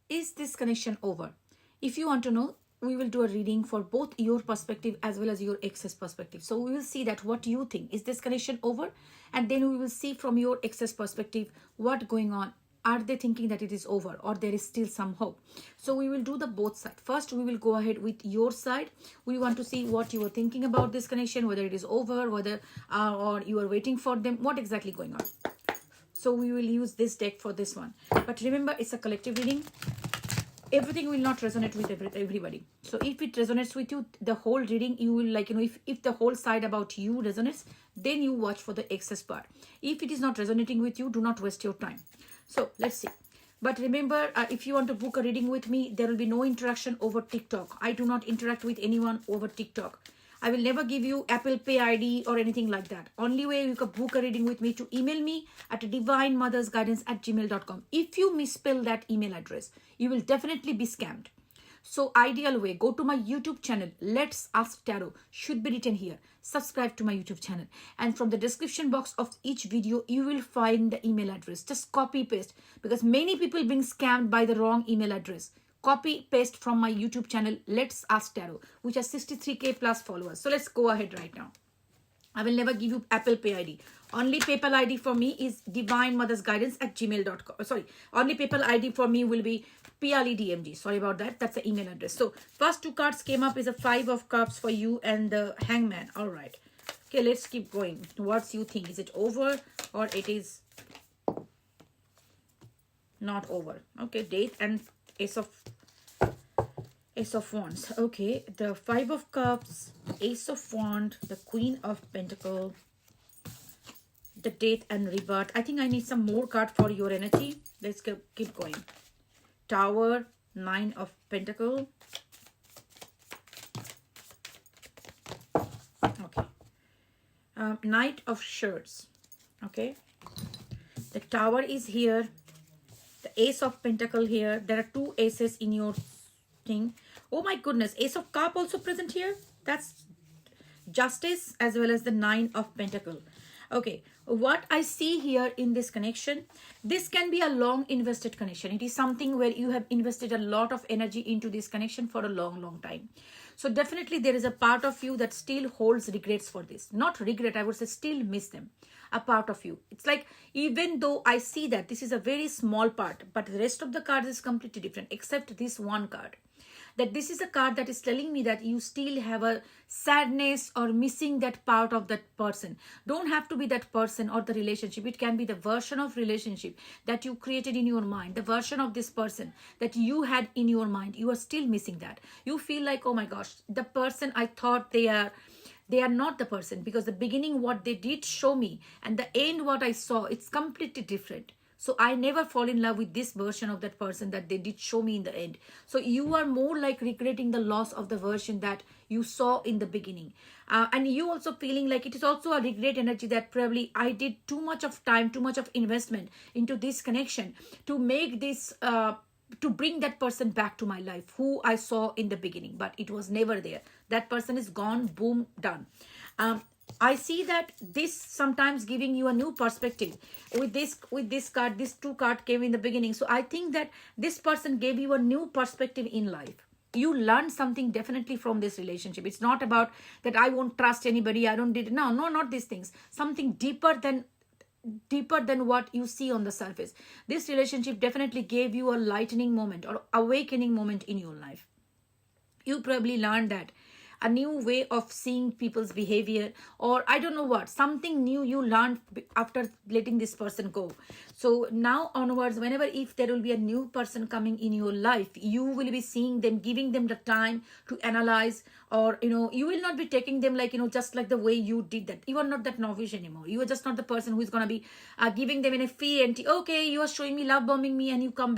is this connection over? If you want to know, we will do a reading for both your perspective as well as your ex's perspective. So we will see that what you think. Is this connection over? And then we will see from your ex's perspective what going on. Are they thinking that it is over or there is still some hope? So we will do the both sides. First, we will go ahead with your side. We want to see what you are thinking about this connection, whether it is over, whether or you are waiting for them, what exactly going on. So we will use this deck for this one. But remember, it's a collective reading. Everything will not resonate with everybody. So if it resonates with you, the whole reading, you will if the whole side about you resonates, then you watch for the excess part. If it is not resonating with you, do not waste your time. So let's see. But remember, if you want to book a reading with me, there will be no interaction over TikTok. I do not interact with anyone over TikTok. I will never give you Apple Pay ID or anything like that. Only way you can book a reading with me to email me at divinemothersguidance@gmail.com. If you misspell that email address, you will definitely be scammed. So ideal way, go to my YouTube channel. Let's Ask Tarot should be written here. Subscribe to my YouTube channel. And from the description box of each video, you will find the email address. Just copy paste because many people being scammed by the wrong email address. Copy paste from my YouTube channel, Let's Ask Tarot, which has 63k plus followers. So let's go ahead right now. I will never give you Apple Pay ID. Only PayPal ID for me is divinemothersguidance@gmail.com. Sorry, only PayPal ID for me will be Piyali DMG. Sorry about that. That's the email address. So first two cards came up is a 5 of Cups for you and the Hangman. All right. Okay, let's keep going. What you think? Is it over or it is not over? Okay, Death and Ace of Wands. Okay, the 5 of Cups, Ace of Wands, the Queen of Pentacles, the Death and Rebirth. I think I need some more card for your energy. Let's keep going. Tower, 9 of Pentacles. Okay. Knight of Swords. Okay. The Tower is here. The Ace of Pentacle here. There are 2 aces in your thing. Oh my goodness. Ace of Cup also present here. That's Justice as well as the 9 of Pentacle. Okay. What I see here in this connection, this can be a long invested connection. It is something where you have invested a lot of energy into this connection for a long time. So definitely there is a part of you that still holds regrets for this. Not regret, I would say still miss them. A part of you. It's like, even though I see that this is a very small part, but the rest of the cards is completely different, except this one card. That this is a card that is telling me that you still have a sadness or missing that part of that person. Don't have to be that person or the relationship. It can be the version of relationship that you created in your mind, the version of this person that you had in your mind. You are still missing that. You feel like, oh my gosh, the person I thought they are not the person, because the beginning what they did show me and the end what I saw, it's completely different. So I never fall in love with this version of that person that they did show me in the end. So you are more like regretting the loss of the version that you saw in the beginning. And you also feeling like it is also a regret energy that probably I did too much of time, too much of investment into this connection to make this, to bring that person back to my life who I saw in the beginning, but it was never there. That person is gone, boom, done. I see that this sometimes giving you a new perspective. With this card, this 2 card came in the beginning. So I think that this person gave you a new perspective in life. You learned something definitely from this relationship. It's not about that I won't trust anybody. I don't did no, not these things. Something deeper than what you see on the surface. This relationship definitely gave you a lightening moment or awakening moment in your life. You probably learned that a new way of seeing people's behavior, or I don't know what, something new you learned after letting this person go. So now onwards, whenever if there will be a new person coming in your life, you will be seeing them, giving them the time to analyze, or you will not be taking them like just like the way you did that. You are not that novice anymore. You are just not the person who is going to be giving them in a free entry. Okay, you are showing me, love bombing me, and you come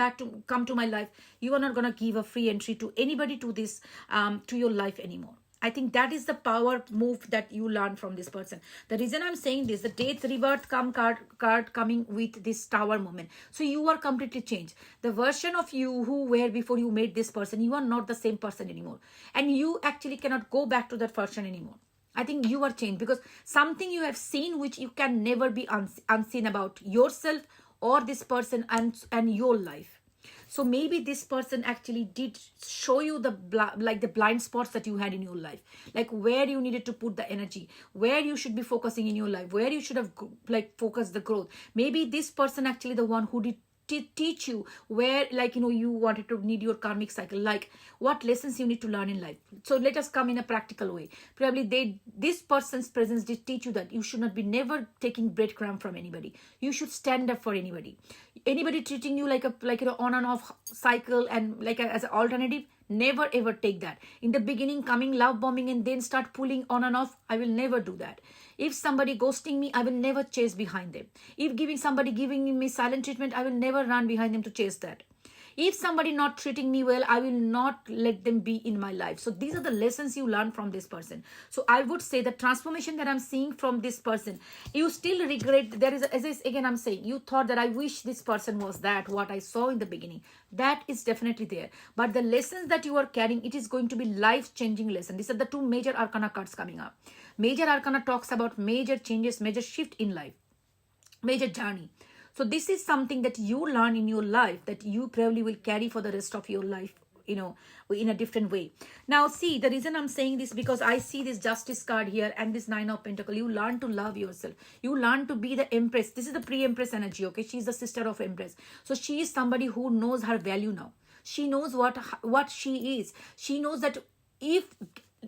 to my life. You are not going to give a free entry to anybody to this to your life anymore. I think that is the power move that you learn from this person. The reason I'm saying this, the Death, Rebirth card coming with this Tower moment. So you are completely changed. The version of you who were before you met this person, you are not the same person anymore. And you actually cannot go back to that version anymore. I think you are changed because something you have seen which you can never be unseen about yourself or this person and your life. So maybe this person actually did show you the like the blind spots that you had in your life, like where you needed to put the energy, where you should be focusing in your life, where you should have like focused the growth. Maybe this person actually the one who did teach you where, like, you wanted to need your karmic cycle, like what lessons you need to learn in life. So let us come in a practical way. Probably this person's presence did teach you that you should not be never taking breadcrumb from anybody. You should stand up for anybody treating you like on and off cycle and as an alternative. Never ever take that. In the beginning, coming love bombing and then start pulling on and off. I will never do that. If somebody ghosting me, I will never chase behind them. If somebody giving me silent treatment, I will never run behind them to chase that. If somebody not treating me well, I will not let them be in my life. So these are the lessons you learn from this person. So I would say the transformation that I'm seeing from this person, you still regret. There is, again, I'm saying, you thought that I wish this person was that, what I saw in the beginning. That is definitely there. But the lessons that you are carrying, it is going to be life-changing lesson. These are the two major arcana cards coming up. Major arcana talks about major changes, major shift in life, major journey. So this is something that you learn in your life that you probably will carry for the rest of your life, in a different way. Now, see, the reason I'm saying this, because I see this Justice card here and this Nine of Pentacles. You learn to love yourself. You learn to be the Empress. This is the pre-Empress energy, okay? She's the sister of Empress. So she is somebody who knows her value now. She knows what she is. She knows that if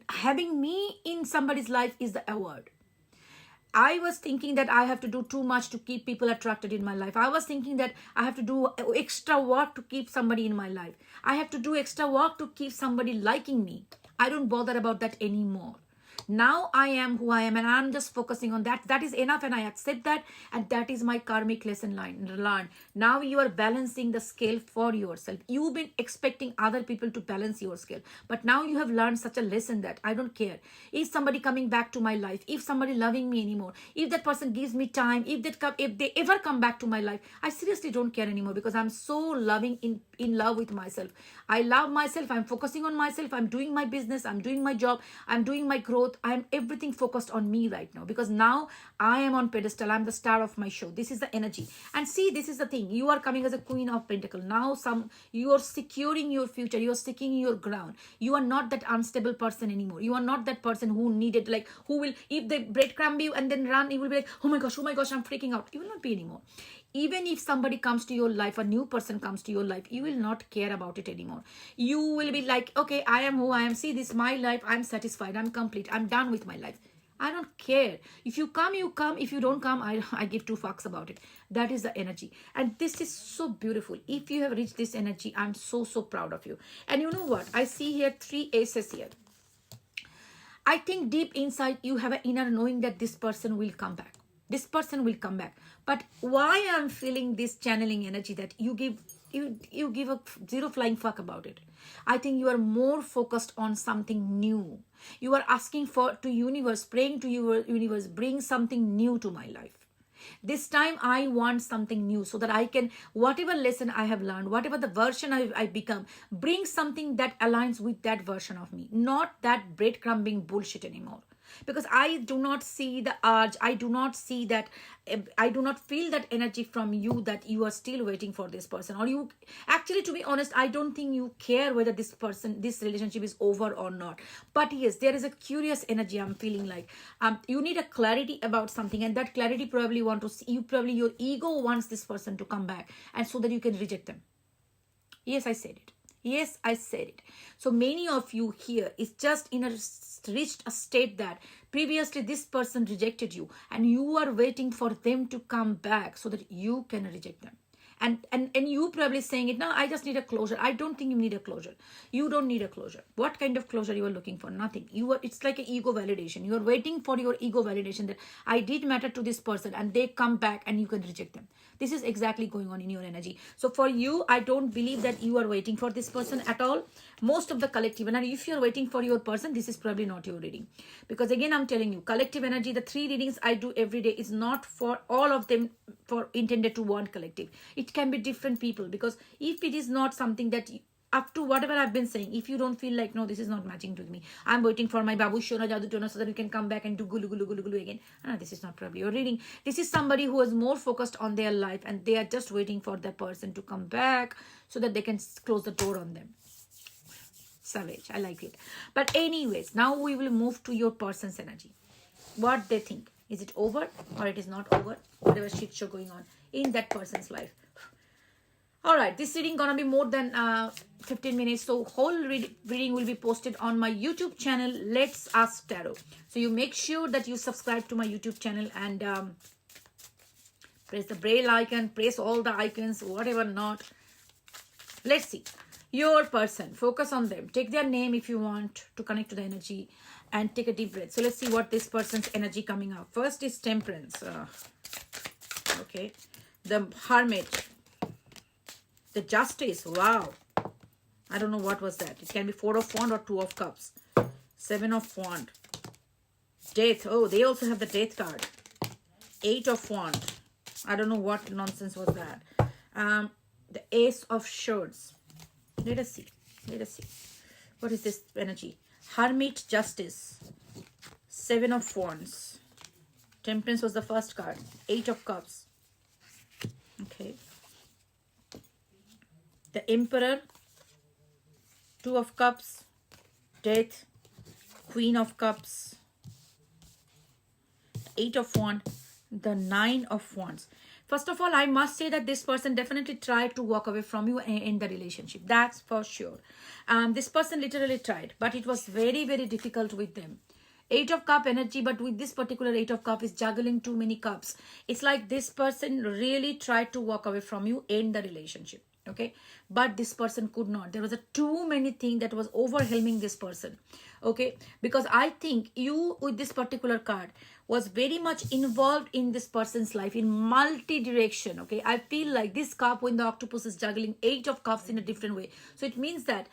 having me in somebody's life is the award. I was thinking that I have to do too much to keep people attracted in my life. I was thinking that I have to do extra work to keep somebody in my life. I have to do extra work to keep somebody liking me. I don't bother about that anymore. Now I am who I am, and I'm just focusing on that. That is enough, and I accept that, and that is my karmic lesson learned. Now you are balancing the scale for yourself. You've been expecting other people to balance your scale, but now you have learned such a lesson that I don't care if somebody coming back to my life, if somebody loving me anymore, if that person gives me time, if they ever come back to my life, I seriously don't care anymore, because I'm so loving in love with myself. I love myself. I'm focusing on myself. I'm doing my business. I'm doing my job. I'm doing my growth. I'm everything focused on me right now, because now I am on pedestal. I'm the star of my show. This is the energy. And see, this is the thing. You are coming as a Queen of Pentacles. Now you are securing your future. You are sticking your ground. You are not that unstable person anymore. You are not that person who needed, who will, if they breadcrumb you and then run, you will be like, oh my gosh, I'm freaking out. You will not be anymore. Even if somebody comes to your life, a new person comes to your life, you will not care about it anymore. You will be like, okay, I am who I am. See, this is my life. I'm satisfied. I'm complete. I'm done with my life. I don't care. If you come, you come. If you don't come, I give two fucks about it. That is the energy. And this is so beautiful. If you have reached this energy, I'm so, so proud of you. And you know what? I see here 3 aces here. I think deep inside, you have an inner knowing that this person will come back. This person will come back. But why I'm feeling this channeling energy that you give a zero flying fuck about it. I think you are more focused on something new. You are asking to universe, praying to your universe, bring something new to my life. This time I want something new, so that I can, whatever lesson I have learned, whatever the version I become, bring something that aligns with that version of me. Not that breadcrumbing bullshit anymore. Because I do not see the urge, I do not see that, I do not feel that energy from you that you are still waiting for this person. Or you, actually, to be honest, I don't think you care whether this relationship is over or not. But yes, there is a curious energy I'm feeling like. You need a clarity about something, and that clarity probably want to see, your ego wants this person to come back, and so that you can reject them. Yes, I said it. Yes, I said it. So many of you here is just reached a state that previously this person rejected you, and you are waiting for them to come back so that you can reject them. And you probably saying it, no, I just need a closure. I don't think you need a closure. You don't need a closure. What kind of closure you are looking for? Nothing. It's like an ego validation. You are waiting for your ego validation that I did matter to this person, and they come back and you can reject them. This is exactly going on in your energy. So for you, I don't believe that you are waiting for this person at all. Most of the collective, and if you're waiting for your person, this is probably not your reading. Because again, I'm telling you, collective energy, the 3 readings I do every day is not for all of them intended to one collective. It can be different people, because if it is not something that up to whatever I've been saying. If you don't feel like, no, this is not matching with me, I'm waiting for my Babu Shona Jadu Tona so that you can come back and do gulu gulu gulu gulu again. This is not probably your reading. This is somebody who is more focused on their life and they are just waiting for their person to come back so that they can close the door on them. Savage. I like it. But anyways, now we will move to your person's energy. What they think. Is it over or it is not over? Whatever shit show going on in that person's life. Alright, this reading gonna be more than 15 minutes. So whole reading will be posted on my YouTube channel, Let's Ask Tarot. So you make sure that you subscribe to my YouTube channel and press the bell icon, press all the icons, whatever not. Let's see. Your person, focus on them. Take their name if you want to connect to the energy and take a deep breath. So let's see what this person's energy coming up. First is Temperance. Okay. The Hermit. The Justice. Wow. I don't know what was that. It can be 4 of Wands or 2 of Cups. 7 of Wands. Death. Oh, they also have the Death card. 8 of Wands. I don't know what nonsense was that. The Ace of Swords. Let us see. Let us see. What is this energy? Hermit, Justice. 7 of Wands. Temperance was the first card. 8 of Cups. Okay. The Emperor. 2 of Cups. Death. Queen of Cups. 8 of Wands. The 9 of Wands. First of all, I must say that this person definitely tried to walk away from you in the relationship. That's for sure. This person literally tried, but it was very, very difficult with them. 8 of Cup energy, but with this particular 8 of Cup is juggling too many cups. It's like this person really tried to walk away from you in the relationship. Okay, but this person could not. There was too many things that was overwhelming this person. Okay, because I think you with this particular card was very much involved in this person's life in multi-direction. Okay, I feel like this cup, when the octopus is juggling 8 of Cups in a different way, so it means that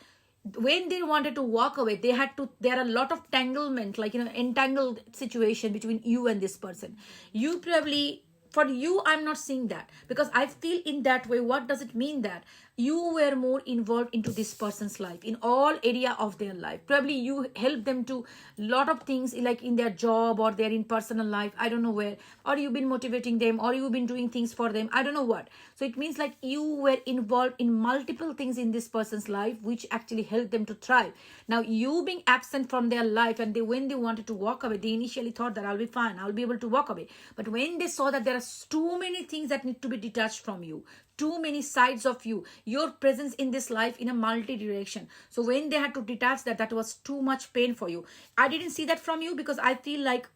when they wanted to walk away, they had to, there are a lot of tanglement, like, you know, entangled situation between you and this person. You probably, for you, I'm not seeing that, because I feel in that way. What does it mean? That you were more involved into this person's life in all area of their life. Probably you helped them to lot of things, like in their job or their in personal life. I don't know where, or you've been motivating them, or you've been doing things for them. I don't know what. So it means like you were involved in multiple things in this person's life, which actually helped them to thrive. Now you being absent from their life, and they, when they wanted to walk away, they initially thought that I'll be fine, I'll be able to walk away. But when they saw that there are too many things that need to be detached from you, too many sides of you, your presence in this life in a multi-direction. So when they had to detach that, that was too much pain for you. I didn't see that from you, because I feel like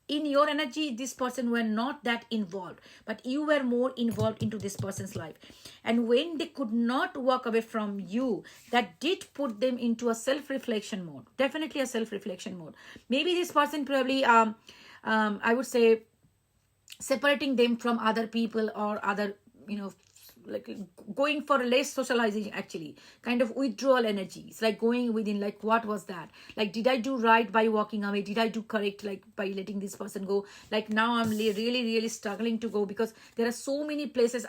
in your energy, this person were not that involved, but you were more involved into this person's life. And when they could not walk away from you, that did put them into a self-reflection mode. Definitely a self-reflection mode. Maybe this person probably, I would say, separating them from other people or other, you know, like going for less socializing, actually kind of withdrawal energy. It's like going within, like, what was that? Like, did I do right by walking away? Did I do correct, like, by letting this person go? Like, now I'm really struggling to go, because there are so many places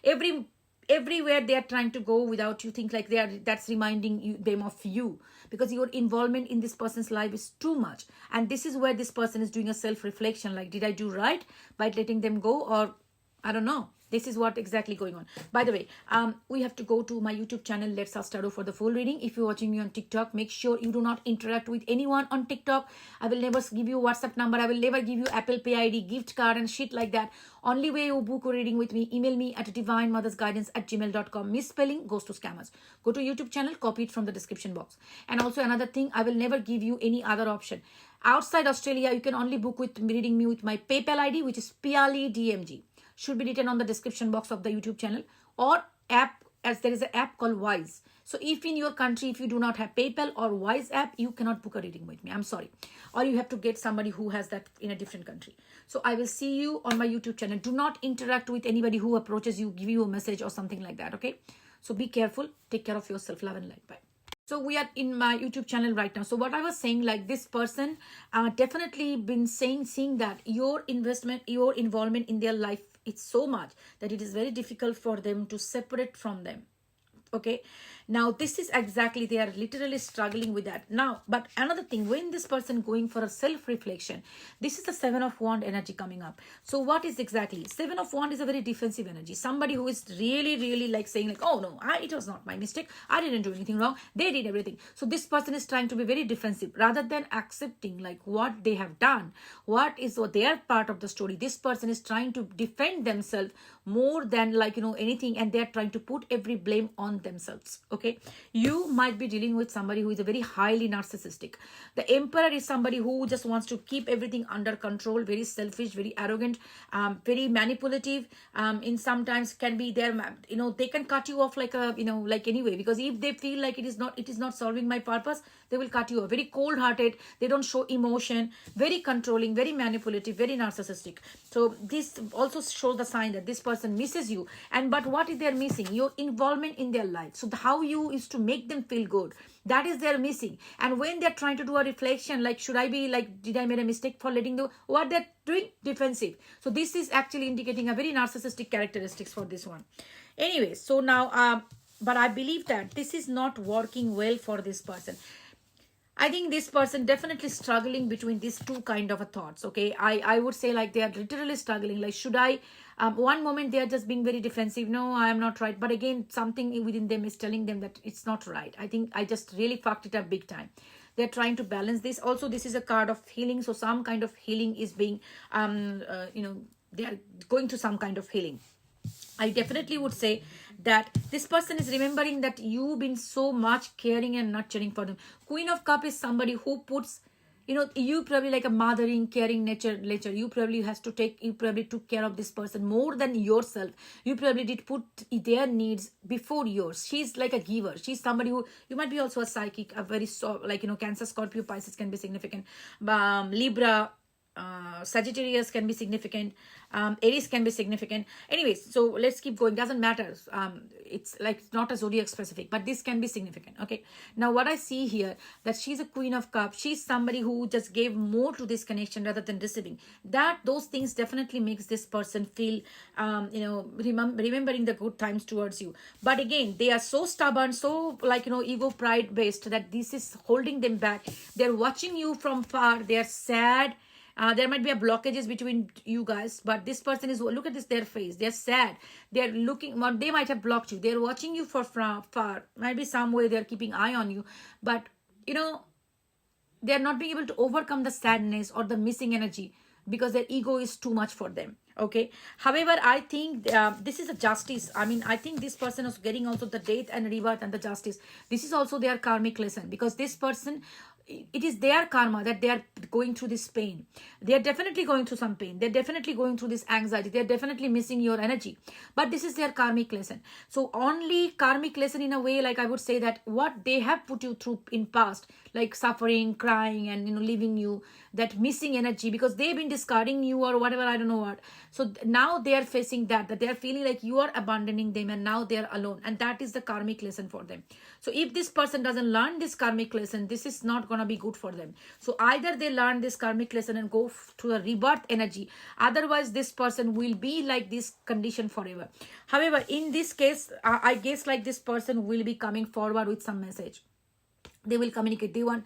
everywhere they are trying to go without you. Think like that's reminding you them of you, because your involvement in this person's life is too much. And this is where this person is doing a self-reflection, like, did I do right by letting them go, or I don't know. This is what exactly going on. By the way, we have to go to my YouTube channel, Let's Ask Tarot, for the full reading. If you're watching me on TikTok, make sure you do not interact with anyone on TikTok. I will never give you WhatsApp number. I will never give you Apple Pay ID, gift card and shit like that. Only way you book a reading with me, email me at divinemothersguidance@gmail.com. Misspelling goes to scammers. Go to YouTube channel, copy it from the description box. And also another thing, I will never give you any other option. Outside Australia, you can only book with reading me with my PayPal ID, which is Piyali DMG. Should be written on the description box of the YouTube channel, or app, as there is an app called Wise. So if in your country, if you do not have PayPal or Wise app, you cannot book a reading with me. I'm sorry. Or you have to get somebody who has that in a different country. So I will see you on my YouTube channel. Do not interact with anybody who approaches you, give you a message or something like that. Okay. So be careful. Take care of yourself. Love and light. Bye. So we are in my YouTube channel right now. So what I was saying, like, this person definitely been seeing that your investment, your involvement in their life, it's so much that it is very difficult for them to separate from them. Okay. Now this is exactly, they are literally struggling with that now. But another thing, when this person going for a self-reflection, this is the Seven of Wand energy coming up. So what is exactly Seven of Wand? Is a very defensive energy. Somebody who is really like saying like, oh no, it was not my mistake, I didn't do anything wrong, they did everything. So this person is trying to be very defensive rather than accepting like what they have done, what their part of the story. This person is trying to defend themselves more than like anything, and they're trying to put every blame on themselves. Okay, you might be dealing with somebody who is a very highly narcissistic. The Emperor is somebody who just wants to keep everything under control, very selfish, very arrogant, very manipulative. In sometimes can be there, they can cut you off like a like anyway, because if they feel like it is not serving my purpose, they will cut you off. Very cold hearted, they don't show emotion, very controlling, very manipulative, very narcissistic. So this also shows the sign that this person misses you. And but what is they're missing? Your involvement in their life. So how you is to make them feel good, that is they're missing. And when they're trying to do a reflection, like should I be like, did I make a mistake for letting go, what they're doing, defensive. So this is actually indicating a very narcissistic characteristics for this one. Anyway, so now but I believe that this is not working well for this person. I think this person definitely struggling between these two kind of a thoughts. Okay, I would say like they are literally struggling. Like, should I? One moment they are just being very defensive. No, I am not right. But again, something within them is telling them that it's not right. I think I just really fucked it up big time. They're trying to balance this. Also, this is a card of healing. So some kind of healing is being, they are going to some kind of healing. I definitely would say that this person is remembering that you've been so much caring and nurturing for them. Queen of Cup is somebody who puts, you probably like a mothering, caring nature. You probably took care of this person more than yourself. You probably did put their needs before yours. She's like a giver. She's somebody who, you might be also a psychic, a very Cancer, Scorpio, Pisces can be significant. Libra, Sagittarius can be significant, Aries can be significant. Anyways, so let's keep going, doesn't matter. It's like not a zodiac specific, but this can be significant. Okay, now what I see here, that she's a Queen of Cups. She's somebody who just gave more to this connection rather than receiving. Those things definitely makes this person feel remembering the good times towards you. But again, they are so stubborn, so ego pride based, that this is holding them back. They're watching you from far. They are sad. There might be a blockages between you guys, but this person is, look at this, their face. They're sad. They're looking, or they might have blocked you. They're watching you from far. Might be some way they're keeping eye on you, but they're not being able to overcome the sadness or the missing energy because their ego is too much for them. Okay. However, I think this is a justice. I mean, I think this person is getting also the death and rebirth and the justice. This is also their karmic lesson, because this person, it is their karma that they are going through this pain. They are definitely going through some pain. They're definitely going through this anxiety. They're definitely missing your energy. But this is their karmic lesson. So only karmic lesson in a way, like I would say that what they have put you through in past, like suffering, crying, and leaving you, that missing energy, because they've been discarding you or whatever, I don't know what. So now they are facing that they are feeling like you are abandoning them, and now they are alone, and that is the karmic lesson for them. So if this person doesn't learn this karmic lesson, this is not going to be good for them. So either they learn this karmic lesson and go to a rebirth energy, otherwise this person will be like this condition forever. However, in this case, I guess like this person will be coming forward with some message. They will communicate. They want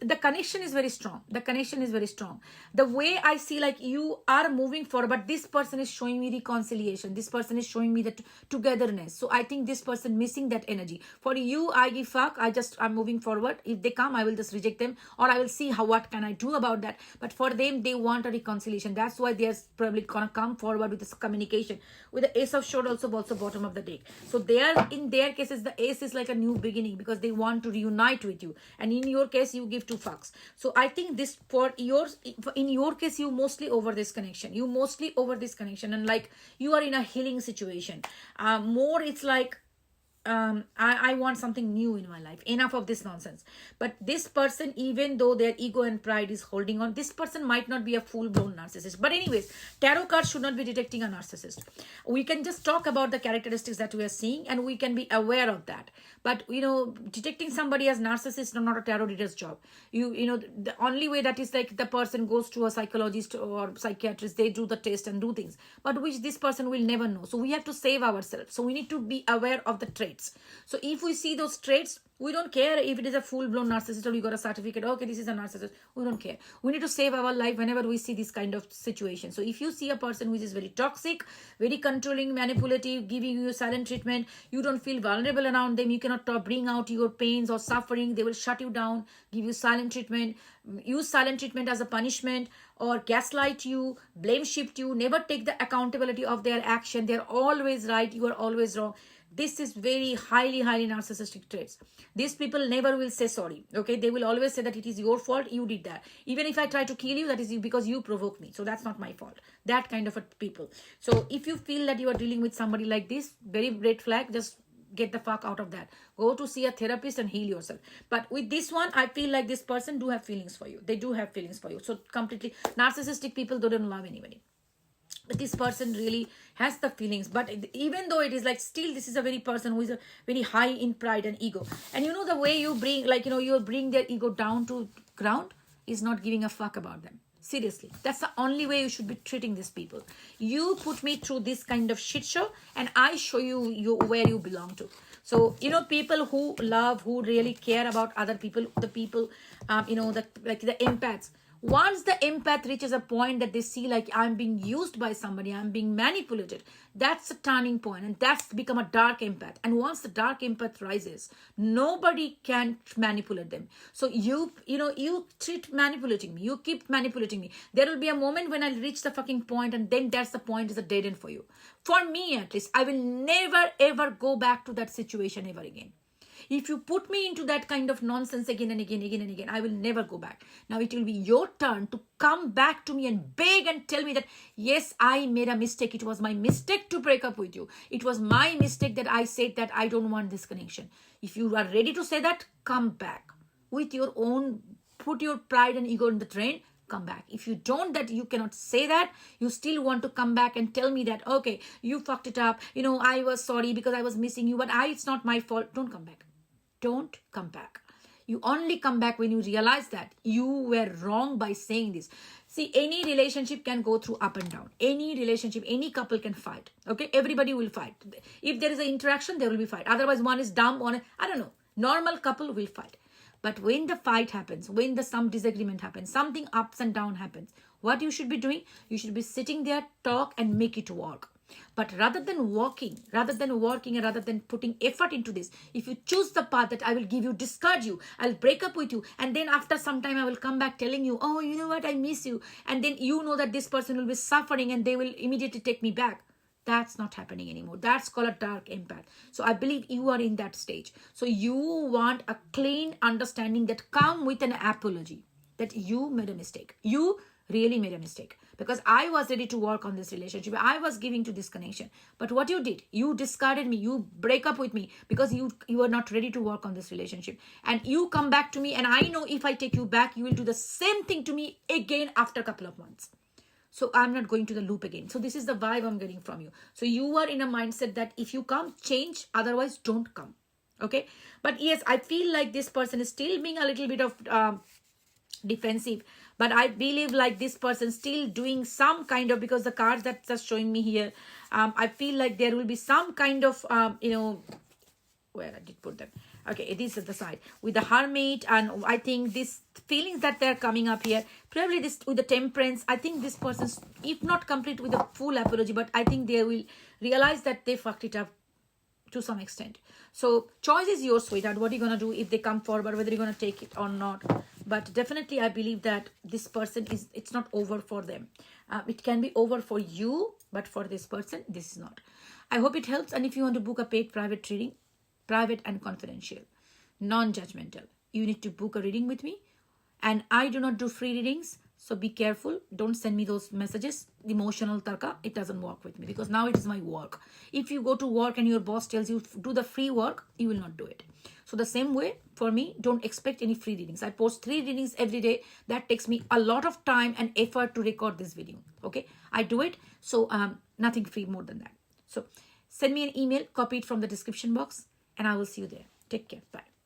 the connection is very strong. The connection is very strong. The way I see, like you are moving forward, but this person is showing me reconciliation. This person is showing me that togetherness. So I think this person missing that energy. For you, I give fuck. I'm moving forward. If they come, I will just reject them, or I will see what can I do about that. But for them, they want a reconciliation. That's why they're probably gonna come forward with this communication. With the Ace of Swords also bottom of the deck. So they are, in their cases, the Ace is like a new beginning, because they want to reunite with you. And in your case, you give 2 fucks. So I think this in your case, you mostly over this connection. And like you are in a healing situation. More it's like, I want something new in my life. Enough of this nonsense. But this person, even though their ego and pride is holding on, this person might not be a full-blown narcissist. But anyways, tarot cards should not be detecting a narcissist. We can just talk about the characteristics that we are seeing, and we can be aware of that. But detecting somebody as narcissist is not a tarot reader's job. The only way that is like the person goes to a psychologist or psychiatrist, they do the test and do things, but which this person will never know. So we have to save ourselves. So we need to be aware of the trait. traits. So if we see those traits, we don't care if it is a full-blown narcissist or you got a certificate, okay, this is a narcissist. We don't care. We need to save our life whenever we see this kind of situation. So if you see a person who is very toxic, very controlling, manipulative, giving you silent treatment, you don't feel vulnerable around them, you cannot bring out your pains or suffering, they will shut you down, give you silent treatment, use silent treatment as a punishment, or gaslight you, blame shift you, never take the accountability of their action. They're always right, you are always wrong. This is very highly narcissistic traits. These people never will say sorry. Okay, they will always say that it is your fault, you did that. Even if I try to kill you, that is because you provoked me. So that's not my fault. That kind of a people. So if you feel that you are dealing with somebody like this, very red flag, just get the fuck out of that. Go to see a therapist and heal yourself. But with this one, I feel like this person do have feelings for you. They do have feelings for you. So completely narcissistic people, they don't love anybody. But this person really has the feelings. But even though it is like, still this is a very person who is a very high in pride and ego. And you know the way you bring, like, you know, you bring their ego down to ground is not giving a fuck about them. Seriously, that's the only way you should be treating these people. You put me through this kind of shit show and I show you where you belong to. So, you know, people who love, who really care about other people, the people, you know, like the empaths. Once the empath reaches a point that they see like I'm being used by somebody, I'm being manipulated, that's a turning point, and that's become a dark empath. And once the dark empath rises, nobody can manipulate them. So you treat manipulating me, you keep manipulating me. There will be a moment when I'll reach the fucking point, and then that's the point, is a dead end for you. For me at least, I will never ever go back to that situation ever again. If you put me into that kind of nonsense again and again, I will never go back. Now it will be your turn to come back to me and beg and tell me that, yes, I made a mistake. It was my mistake to break up with you. It was my mistake that I said that I don't want this connection. If you are ready to say that, come back. With your own, put your pride and ego in the train, come back. If you don't, that you cannot say that, you still want to come back and tell me that, okay, you fucked it up. You know, I was sorry because I was missing you, but it's not my fault. Don't come back. Don't come back. You only come back when you realize that you were wrong by saying this. See, any relationship can go through up and down. Any relationship, any couple can fight. Okay, everybody will fight. If there is an interaction, there will be fight. Otherwise, one is dumb, I don't know. Normal couple will fight. But when the fight happens, when some disagreement happens, something ups and down happens, what you should be doing? You should be sitting there, talk and make it work. But rather than working and rather than putting effort into this, if you choose the path that I will give you, discard you, I'll break up with you, and then after some time I will come back telling you, oh, you know what, I miss you, and then you know that this person will be suffering and they will immediately take me back. That's not happening anymore. That's called a dark empath. So I believe you are in that stage. So you want a clean understanding that come with an apology that you made a mistake. You really made a mistake, because I was ready to work on this relationship. I was giving to this connection. But what you did, you discarded me. You break up with me because you are not ready to work on this relationship. And you come back to me, and I know if I take you back, you will do the same thing to me again after a couple of months. So I'm not going to the loop again. So this is the vibe I'm getting from you. So you are in a mindset that if you come, change, otherwise don't come. Okay. But yes, I feel like this person is still being a little bit of defensive. But I believe like this person still doing some kind of, because the cards that's just showing me here, I feel like there will be some kind of, where I did put them. Okay, this is the side with the Hermit, and I think this feelings that they're coming up here, probably this with the Temperance. I think this person's, if not complete with a full apology, but I think they will realize that they fucked it up to some extent. So choice is yours, sweetheart. What are you going to do if they come forward, whether you're going to take it or not? But definitely I believe that this person is, it's not over for them. It can be over for you, but for this person, this is not. I hope it helps. And if you want to book a paid private reading, private and confidential, non-judgmental, you need to book a reading with me. And I do not do free readings. So be careful. Don't send me those messages. Emotional tarka, it doesn't work with me, because now it is my work. If you go to work and your boss tells you do the free work, you will not do it. So the same way for me, don't expect any free readings. I post 3 readings every day. That takes me a lot of time and effort to record this video. Okay, I do it. So nothing free more than that. So send me an email, copy it from the description box, and I will see you there. Take care. Bye.